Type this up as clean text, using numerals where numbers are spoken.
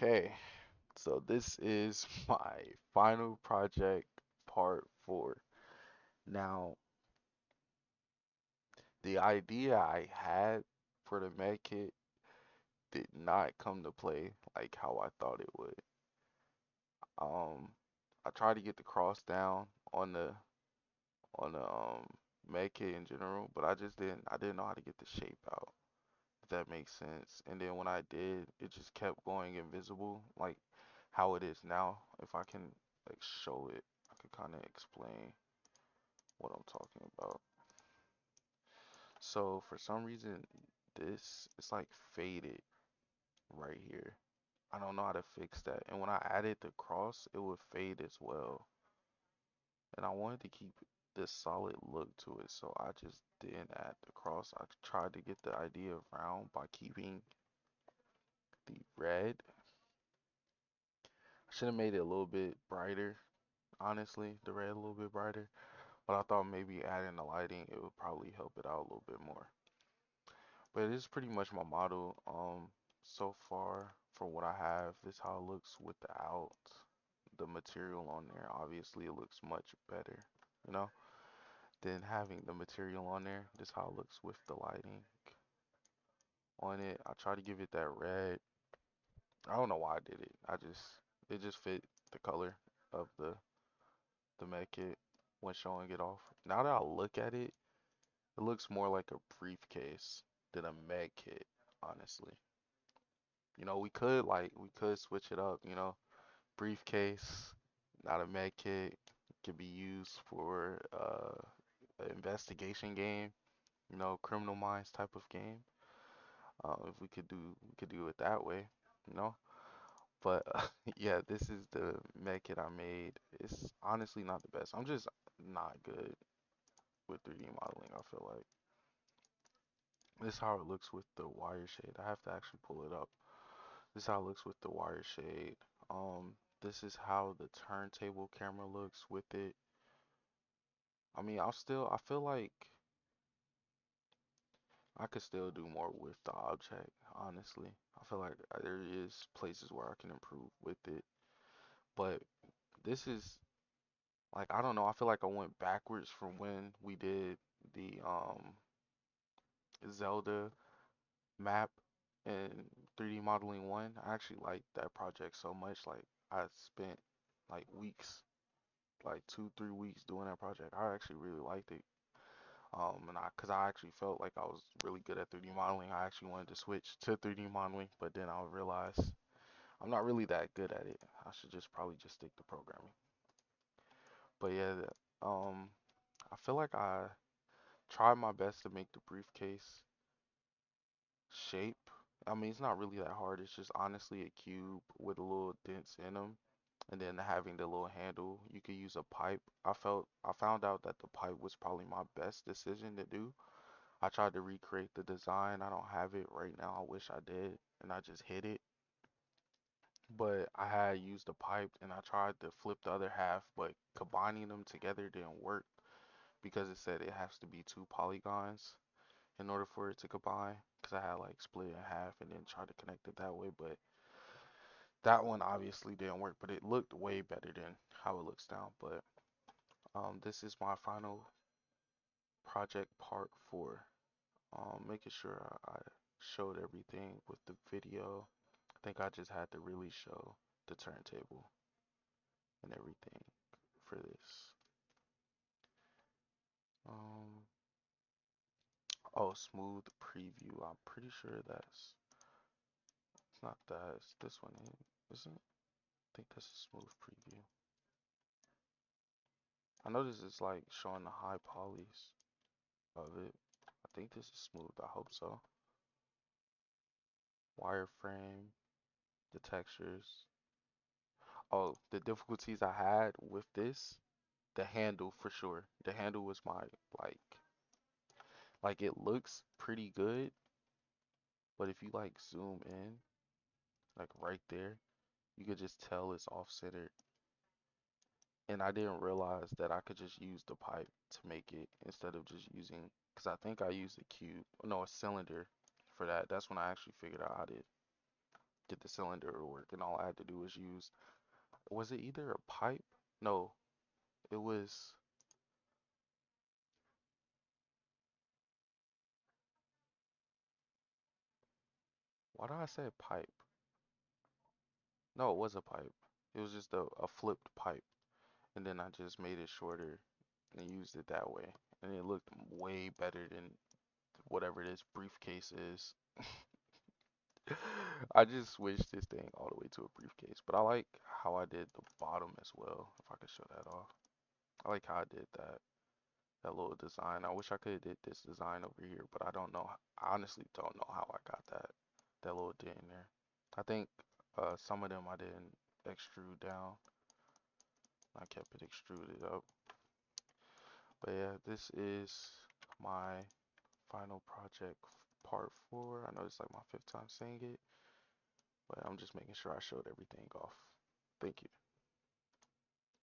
Okay, so this is my final project, part four. Now, the idea I had for the med kit did not come to play like how I thought it would. Um, I tried to get the cross down on the med kit in general, but I didn't know how to get the shape out, if that makes sense. And then when I did, it just kept going invisible, like how it is now. If I can like show it, I could kind of explain what I'm talking about. So for some reason, this it's like faded right here. I don't know how to fix that. And when I added the cross, it would fade as well. And I wanted to keep this solid look to it, so I just didn't add the cross. I tried to get the idea of round by keeping the red. I should have made it a little bit brighter, honestly, the red a little bit brighter. But I thought maybe adding the lighting, it would probably help it out a little bit more. But it is pretty much my model. So far for what I have, this how it looks without the material on there. Obviously, it looks much better, you know, than having the material on there. This how it looks with the lighting on it. I try to give it that red. I don't know why I did it. It just fit the color of the med kit when showing it off. Now that I look at it, it looks more like a briefcase than a med kit, honestly. We could switch it up, briefcase, not a med kit, could be used for an investigation game, Criminal Minds type of game. If we could do it that way, you know. But yeah, this is the med kit I made. It's honestly not the best. I'm just not good with 3D modeling, I feel like. This is how it looks with the wire shade. I have to actually pull it up. This is how it looks with the wire shade. This is how the turntable camera looks with it. I mean, I feel like I could still do more with the object, honestly. I feel like there is places where I can improve with it. But this is like, I don't know, I feel like I went backwards from when we did the Zelda map in 3D Modeling 1. I actually liked that project so much. Like, I spent like weeks, like 2, 3 weeks doing that project. I actually really liked it. Cause I actually felt like I was really good at 3D modeling. I actually wanted to switch to 3D modeling, but then I realized I'm not really that good at it. I should just probably just stick to programming. But yeah, I feel like I tried my best to make the briefcase shape. I mean, it's not really that hard. It's just honestly a cube with a little dents in them, and then having the little handle. You could use a pipe. I found out that the pipe was probably my best decision to do. I tried to recreate the design. I don't have it right now. I wish I did, and I just hit it. But I had used the pipe, and I tried to flip the other half, but combining them together didn't work because it said it has to be two polygons in order for it to combine. Because I had like split it in half and then tried to connect it that way, but that one obviously didn't work. But it looked way better than how it looks now. But this is my final project part four. Making sure I showed everything with the video. I think I just had to really show the turntable and everything for this. Um, oh, smooth preview. I'm pretty sure it's not that. It's this one, isn't it? I think this is smooth preview. I know this is like showing the high polys of it. I think this is smooth. I hope so. Wireframe, the textures. Oh, the difficulties I had with this, the handle for sure. The handle was my like it looks pretty good, but if you like zoom in, like right there, you could just tell it's off centered. And I didn't realize that I could just use the pipe to make it instead of just using, because I think I used a cube, no, a cylinder for that. That's when I actually figured out how to get the cylinder to work, and all I had to do was use, was it either a pipe? No, it was, why did I say pipe? No, it was a pipe. It was just a flipped pipe, and then I just made it shorter and used it that way, and it looked way better than whatever this briefcase is. I just switched this thing all the way to a briefcase, but I like how I did the bottom as well. If I could show that off, I like how I did that little design. I wish I could have did this design over here, but I don't know. I honestly don't know how I got that little dent in there. I think some of them I didn't extrude down. I kept it extruded up. But yeah, this is my final project part 4. I know it's like my 5th time saying it, but I'm just making sure I showed everything off. Thank you.